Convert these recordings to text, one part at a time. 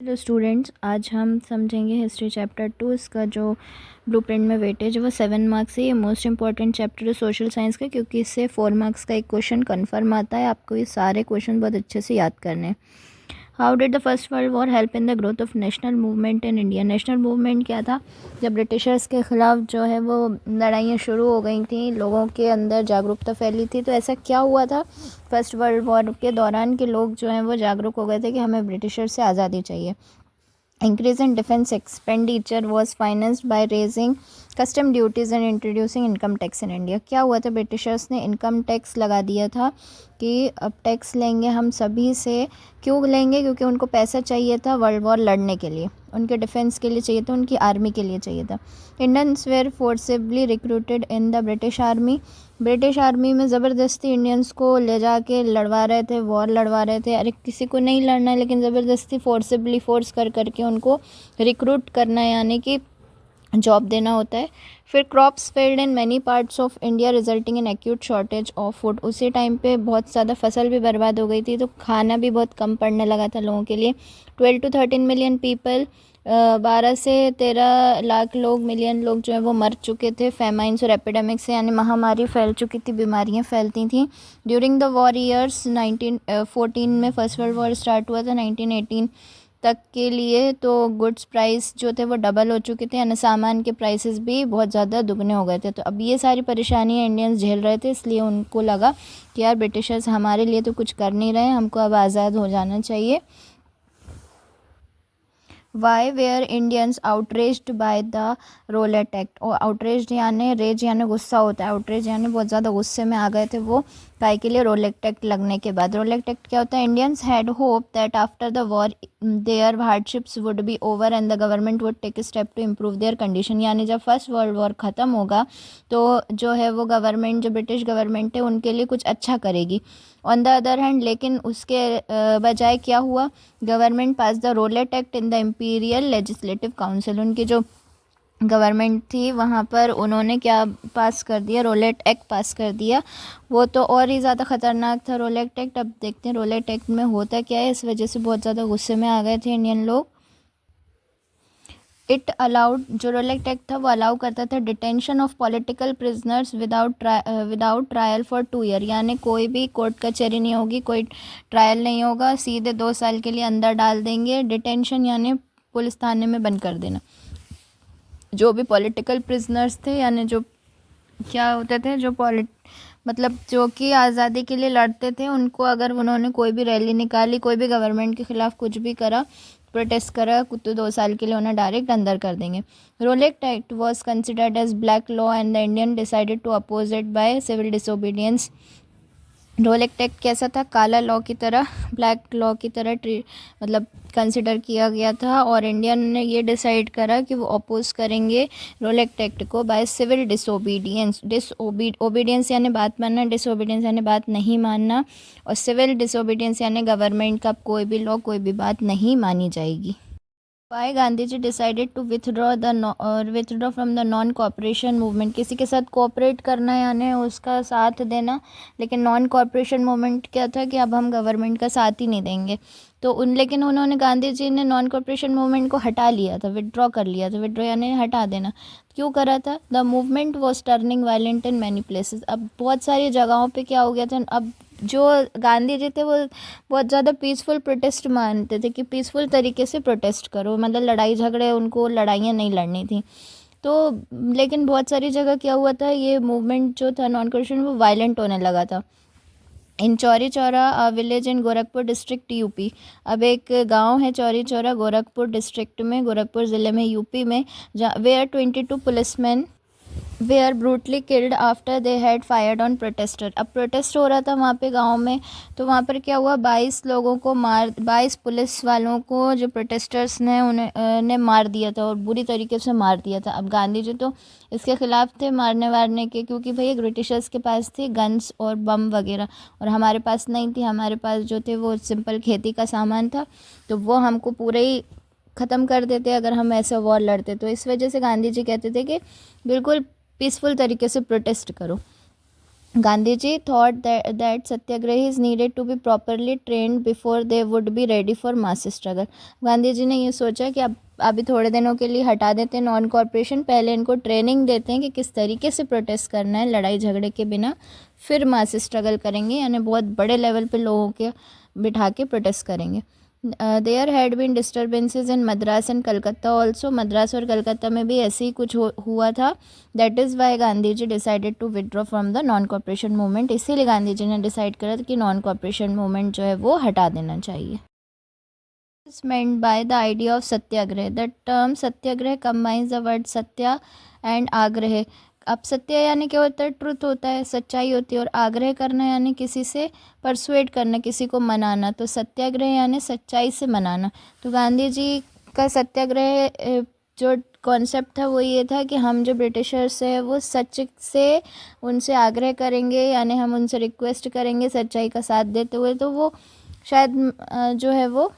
Hello students, आज हम समझेंगे हिस्ट्री चैप्टर 2। इसका जो ब्लूप्रिंट में वेटेज है वो 7 मार्क्स है। ये मोस्ट इंपॉर्टेंट चैप्टर है सोशल साइंस का, क्योंकि इससे 4 मार्क्स का एक क्वेश्चन कन्फर्म आता है। आपको ये सारे क्वेश्चन बहुत अच्छे से याद करने हैं। How did the first world war help in the growth of national movement in India. National movement क्या था? जब ब्रिटिशर्स के ख़िलाफ़ जो है वो लड़ाइयाँ शुरू हो गई थी, लोगों के अंदर जागरूकता फैली थी। तो ऐसा क्या हुआ था फर्स्ट वर्ल्ड वॉर के दौरान कि लोग जो हैं वो जागरूक हो गए थे कि हमें ब्रिटिशर्स से आज़ादी चाहिए। Increase in defense expenditure was financed by raising custom duties and introducing income tax in India। क्या हुआ था? ब्रिटिशर्स ने इनकम टैक्स लगा दिया था कि अब टैक्स लेंगे हम सभी से। क्यों लेंगे? क्योंकि उनको पैसा चाहिए था वर्ल्ड वॉर लड़ने के लिए, उनके डिफेंस के लिए चाहिए था, उनकी आर्मी के लिए चाहिए था। Indians were forcibly recruited in the British army. British army में ज़बरदस्ती इंडियंस को ले जाके लड़वा रहे थे, वॉर लड़वा रहे थे। अरे किसी को नहीं लड़ना है, लेकिन ज़बरदस्ती फोर्सिबली फोर्स कर करके उनको रिक्रूट करना है, यानी कि जॉब देना होता है। फिर crops failed in many parts of India resulting in acute shortage of food. उसी टाइम पे बहुत ज़्यादा फसल भी बर्बाद हो गई थी, तो खाना भी बहुत कम पड़ने लगा था लोगों के लिए। 12 to 13 मिलियन पीपल, 12 से 13 लाख लोग, मिलियन लोग जो है वो मर चुके थे फेमाइंस और एपिडेमिक से, यानी महामारी फैल चुकी थी, बीमारियां फैलती थी। ड्यूरिंग द वॉर ईयर्स 1914 में फर्स्ट वर्ल्ड वॉर स्टार्ट हुआ था 1918 तक के लिए। तो गुड्स प्राइस जो थे वो डबल हो चुके थे, यानी सामान के प्राइसेस भी बहुत ज़्यादा दुगने हो गए थे। तो अब ये सारी परेशानियां इंडियंस झेल रहे थे, इसलिए उनको लगा कि यार ब्रिटिशर्स हमारे लिए तो कुछ कर नहीं रहे, हमको अब आज़ाद हो जाना चाहिए। Why were Indians outraged by the Rowlatt act. और आउटरेज्ड यानी रेज यानी गुस्सा होता है, आउटरेज यानी बहुत ज़्यादा गुस्से में आ गए थे वो। काय के लिए? रोलेट एक्ट लगने के बाद। रोलेट एक्ट क्या होता है? Indians had hope that after the war their hardships would be over and the government would take step to improve their condition. यानी जब फर्स्ट वर्ल्ड वॉर ख़त्म होगा तो जो है वो गवर्नमेंट, जो ब्रिटिश गवर्नमेंट है, उनके लिए कुछ अच्छा करेगी। ऑन द अदर हैंड, लेकिन उसके बजाय क्या हुआ? Government pass the Rowlatt act in the imperial legislative council. उनकी जो गवर्नमेंट थी वहाँ पर उन्होंने क्या पास कर दिया? रोलेट एक्ट पास कर दिया। वो तो और ही ज़्यादा ख़तरनाक था रोलेट एक्ट। अब देखते हैं रोलेट एक्ट में होता क्या है। इस वजह से बहुत ज़्यादा गुस्से में आ गए थे इंडियन लोग। इट अलाउड, जो रोलेट एक्ट था वो अलाउ करता था detention of political prisoners without trial for 2 year. यानी कोई भी कोर्ट कचहरी नहीं होगी, कोई ट्रायल नहीं होगा, सीधे 2 साल के लिए अंदर डाल देंगे। डिटेंशन यानी पुलिस थाने में बंद कर देना। जो भी पॉलिटिकल प्रिजनर्स थे, यानी जो क्या होते थे, जो मतलब जो कि आज़ादी के लिए लड़ते थे, उनको अगर उन्होंने कोई भी रैली निकाली, कोई भी गवर्नमेंट के ख़िलाफ़ कुछ भी करा, प्रोटेस्ट करा, तो 2 साल के लिए उन्हें डायरेक्ट अंदर कर देंगे। Rowlatt act was considered as black law and the Indian decided to oppose it by civil disobedience. Rowlatt act कैसा था? काला लॉ की तरह, ब्लैक लॉ की तरह मतलब कंसिडर किया गया था, और इंडियन ने ये डिसाइड करा कि वो अपोज करेंगे रोलेट एक्ट को बाय सिविल डिसोबीडियंस। ओबीडियंस यानी बात मानना, डिसोबीडियंस यानी बात नहीं मानना, और सिविल डिसोबीडियंस यानी गवर्नमेंट का कोई भी लॉ, कोई भी बात नहीं मानी जाएगी। Why Gandhi ji decided to withdraw from the non cooperation movement. किसी के साथ कोऑपरेट करना यानी उसका साथ देना, लेकिन नॉन कॉपरेशन मूवमेंट क्या था कि अब हम गवर्नमेंट का साथ ही नहीं देंगे। तो लेकिन उन्होंने, गांधी जी ने नॉन कॉपरेशन मूवमेंट को हटा लिया था, विड्रॉ कर लिया था। विड्रॉ यानी हटा देना। क्यों करा था? The movement was turning violent in many places. अब बहुत सारी जगहों पे क्या हो गया था, अब जो गांधी जी थे वो बहुत ज़्यादा पीसफुल प्रोटेस्ट मानते थे कि पीसफुल तरीके से प्रोटेस्ट करो, मतलब लड़ाई झगड़े, उनको लड़ाइयाँ नहीं लड़नी थी। तो लेकिन बहुत सारी जगह क्या हुआ था, ये मूवमेंट जो था नॉन कॉपरेशन वो वायलेंट होने लगा था। In Chauri Chaura village in Gorakhpur district UP. अब एक गांव है चौरी चौरा, गोरखपुर डिस्ट्रिक्ट में, गोरखपुर ज़िले में, यूपी में, जहाँ where 22 policemen were brutally killed after they had fired on protester. अब प्रोटेस्ट हो रहा था वहाँ पे गांव में, तो वहाँ पर क्या हुआ, 22 लोगों को 22 पुलिस वालों को, जो प्रोटेस्टर्स ने उन्हें ने मार दिया था, और बुरी तरीके से मार दिया था। अब गांधी जी तो इसके ख़िलाफ़ थे मारने वारने के, क्योंकि भाई ब्रिटिशर्स के पास थी गन्स और बम वगैरह, और हमारे पास नहीं थी। हमारे पास जो थे वो सिंपल खेती का सामान था, तो वो हमको पूरे ही ख़त्म कर देते अगर हम ऐसे वॉर लड़ते। तो इस वजह से गांधी जी कहते थे कि बिल्कुल पीसफुल तरीके से प्रोटेस्ट करो। Gandhiji thought that satyagrahis needed to be properly trained before they would be ready for mass struggle. Gandhi ji ने ये सोचा कि अब अभी थोड़े दिनों के लिए हटा देते हैं नॉन कॉर्पोरेशन, पहले इनको ट्रेनिंग देते हैं कि किस तरीके से प्रोटेस्ट करना है लड़ाई झगड़े के बिना, फिर मास स्ट्रगल करेंगे, यानी बहुत बड़े लेवल पे लोगों के बिठा के प्रोटेस्ट करेंगे. There had been disturbances in Madras and Calcutta also. Madras और कलकत्ता में भी ऐसे ही कुछ हुआ था. That is why Gandhi ji decided to withdraw from the non corporation movement. इसीलिए गांधी जी ने डिसाइड करा कि नॉन कॉर्पोरेशन मूवमेंट जो है वो हटा देना चाहिए. Is meant by the idea of Satyagraha. The term Satyagraha combines the word Satya and आग्रह. अब सत्य यानी क्या होता है? ट्रुथ होता है, सच्चाई होती है, और आग्रह करना यानी किसी से परसुएड करना, किसी को मनाना. तो सत्याग्रह यानी सच्चाई से मनाना. तो गांधी जी का सत्याग्रह जो कॉन्सेप्ट था वो ये था कि हम जो ब्रिटिशर्स है वो सच से उनसे आग्रह करेंगे, यानी हम उनसे रिक्वेस्ट करेंगे सच्चाई का साथ देते हुए, तो वो शायद जो है वो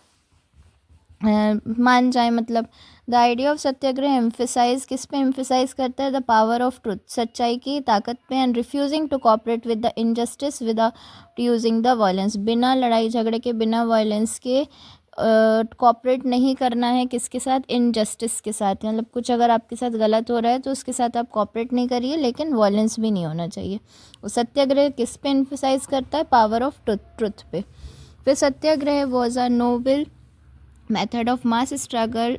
मान जाए. मतलब the idea of satyagraha emphasise किस पे एम्फेसाइज करता है? द पावर ऑफ ट्रुथ, सच्चाई की ताकत पे. And refusing to cooperate with the injustice without using the violence. बिना लड़ाई झगड़े के, बिना वायलेंस के कॉपरेट नहीं करना है. किसके साथ? इनजस्टिस के साथ. मतलब कुछ अगर आपके साथ गलत हो रहा है तो उसके साथ आप कॉपरेट नहीं करिए, लेकिन वायलेंस भी नहीं होना चाहिए. सत्याग्रह किस पे एम्फेसाइज करता है? पावर ऑफ ट्रुथ पे. फिर satyagraha was a noble method of mass struggle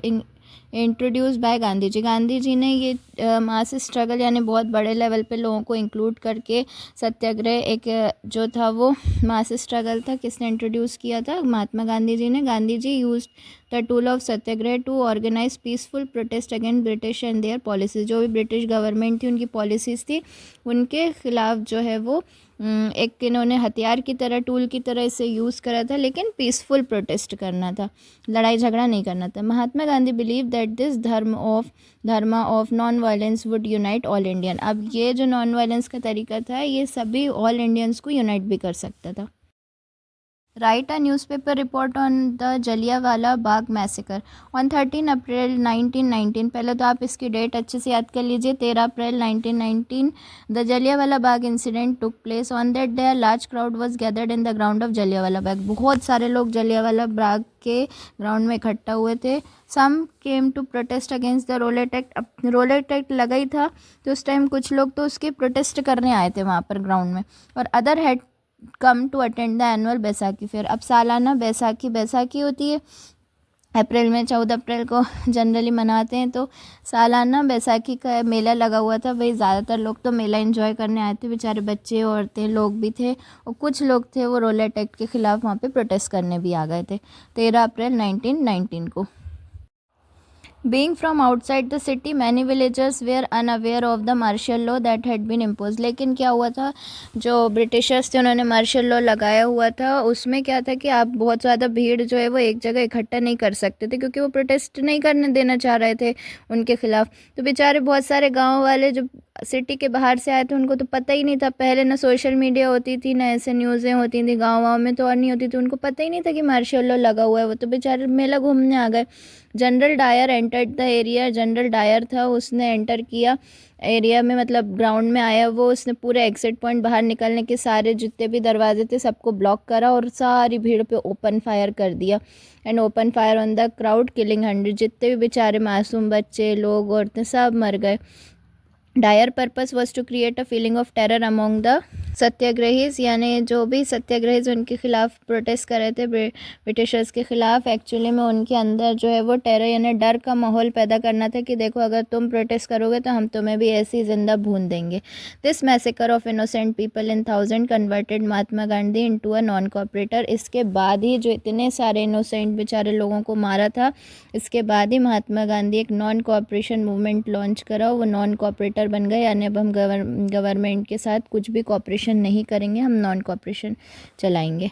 introduce by Gandhi ji. Gandhi ji ने ये मास स्ट्रगल यानी बहुत बड़े लेवल पे लोगों को इंक्लूड करके सत्याग्रह एक जो था वो मास स्ट्रगल था, किसने इंट्रोड्यूस किया था? महात्मा गांधी जी ने. Gandhi ji use the tool of satyagraha to organise peaceful protest against British and their policies. जो भी ब्रिटिश गवर्नमेंट थी, उनकी पॉलिसीज़ थी, उनके खिलाफ जो है वो एक इन्होंने हथियार की तरह, टूल की तरह इसे यूज़ करा था, लेकिन पीसफुल प्रोटेस्ट करना था, लड़ाई झगड़ा नहीं करना था. Mahatma Gandhi believe that this dharma of non violence would unite all Indian. अब ये जो नॉन वायलेंस का तरीका था, ये सभी ऑल इंडियंस को यूनाइट भी कर सकता था. Right a newspaper report on the Jallianwala Bagh massacre on 13 April 1919. पहले तो आप इसकी डेट अच्छे से याद कर लीजिए. 13 April 1919 the Jallianwala Bagh incident took place. On that day a large crowd was gathered in the ground of Jallianwala Bagh. बहुत सारे लोग जलियांवाला बाग के ग्राउंड में इकट्ठा हुए थे. Some came to protest against the Rowlatt Act. अब रोलेट एक्ट लगा ही था, तो उस टाइम कुछ लोग तो उसके प्रोटेस्ट करने आए थे वहाँ पर ग्राउंड में. और other had come to attend the annual Baisakhi fair. अब सालाना बैसाखी होती है अप्रैल में, 14 अप्रैल को जनरली मनाते हैं. तो सालाना बैसाखी का मेला लगा हुआ था. वही ज़्यादातर लोग तो मेला एंजॉय करने आए थे, बेचारे बच्चे औरतें लोग भी थे, और कुछ लोग थे वो रोलेट एक्ट के ख़िलाफ़ वहाँ पे प्रोटेस्ट करने भी आ गए थे 13 अप्रैल 1919 को. Being from outside the city, many villagers were unaware of the martial law that had been imposed. लेकिन क्या हुआ था, जो ब्रिटिशर्स थे उन्होंने मार्शल लॉ लगाया हुआ था. उसमें क्या था कि आप बहुत ज़्यादा भीड़ जो है वो एक जगह इकट्ठा नहीं कर सकते थे, क्योंकि वो प्रोटेस्ट नहीं करने देना चाह रहे थे उनके खिलाफ. तो बेचारे बहुत सारे गाँव वाले जो सिटी के बाहर से आए थे, उनको तो पता ही नहीं था. पहले ना सोशल मीडिया होती थी, ना ऐसे न्यूज़ें होती थी, गाँव में तो और नहीं होती थी. उनको पता ही नहीं था कि मार्शल लॉ लगा हुआ है. वो तो बेचारे मेला घूमने आ गए. General Dyer entered the area. General Dyer था, उसने एंटर किया एरिया में, मतलब ग्राउंड में आया वो. उसने पूरे एग्जिट पॉइंट बाहर निकलने के सारे जितने भी दरवाजे थे सबको ब्लॉक करा और सारी भीड़ पे ओपन फायर कर दिया. And open fire on the crowd killing 100. जितने भी बेचारे मासूम बच्चे, लोग, औरतें सब मर गए. Dyer purpose was to create a feeling of terror among the satyagrahis. यानी जो भी सत्याग्रहीज उनके खिलाफ प्रोटेस्ट कर रहे थे ब्रिटिशर्स के खिलाफ, एक्चुअली में उनके अंदर जो है वो टेरर यानी डर का माहौल पैदा करना था कि देखो अगर तुम प्रोटेस्ट करोगे तो हम तुम्हें भी ऐसी जिंदा भून देंगे. This massacre of innocent people in 1000 converted Mahatma Gandhi into a non corporator. इसके बाद ही जो इतने सारे इनोसेंट बेचारे लोगों को मारा था, इसके बाद ही महात्मा गांधी एक नॉन कॉपरेशन मूवमेंट लॉन्च करा. वो नॉन कॉपरेटर बन गए, यानी अब हम गवर्नमेंट के साथ कुछ भी कॉपरेशन नहीं करेंगे, हम नॉन कॉपरेशन चलाएंगे.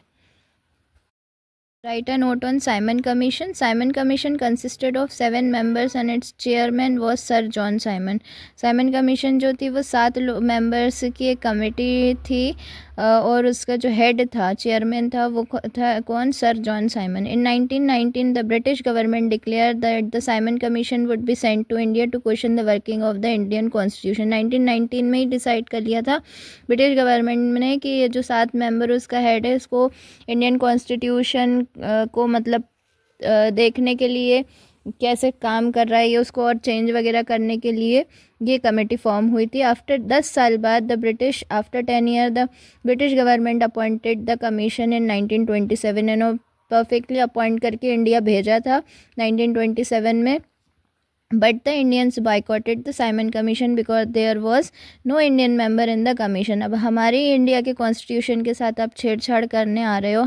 Write a note on Simon Commission. Simon Commission consisted of 7 members and its chairman was Sir John Simon. Simon Commission जो थी वो 7 मेंबर्स की एक कमेटी थी और उसका जो हेड था, चेयरमैन था, वो था कौन, sir John Simon. In 1919 the British government declare that the Simon commission would be sent to India to question the working of the Indian constitution. 1919 में ही डिसाइड कर लिया था ब्रिटिश गवर्नमेंट ने कि ये जो 7 मेंबर उसका हेड है, इसको इंडियन कॉन्स्टिट्यूशन को मतलब देखने के लिए कैसे काम कर रहा है ये, उसको और चेंज वगैरह करने के लिए ये कमेटी फॉर्म हुई थी। आफ्टर 10 साल बाद after 10 year the British government appointed the commission इन 1927। इन्होंने परफेक्टली अपॉइंट करके इंडिया भेजा था 1927 में। But the Indians boycotted the Simon commission because there was no Indian member in the commission. अब हमारे इंडिया के कॉन्स्टिट्यूशन के साथ आप छेड़छाड़ करने आ रहे हो,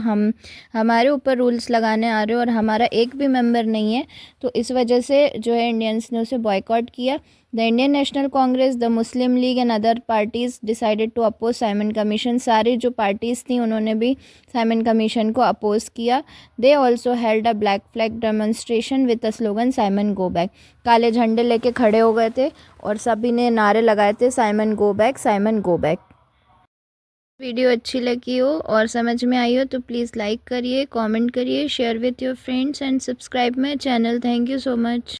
हमारे ऊपर रूल्स लगाने आ रहे हो और हमारा एक भी मेंबर नहीं है, तो इस वजह से जो है इंडियंस ने उसे बॉयकॉट किया। The Indian National Congress, the Muslim League and other parties decided to oppose Simon commission. सारी जो पार्टीज़ थी उन्होंने भी साइमन कमीशन को अपोज किया। They also held a black flag demonstration with the slogan Simon go back. काले झंडे लेके खड़े हो गए थे और सभी ने नारे लगाए थे Simon go back, Simon go back. Video अच्छी लगी हो और समझ में आई हो तो प्लीज़ लाइक करिए, कमेंट करिए, share with your friends and subscribe my channel. Thank you so much.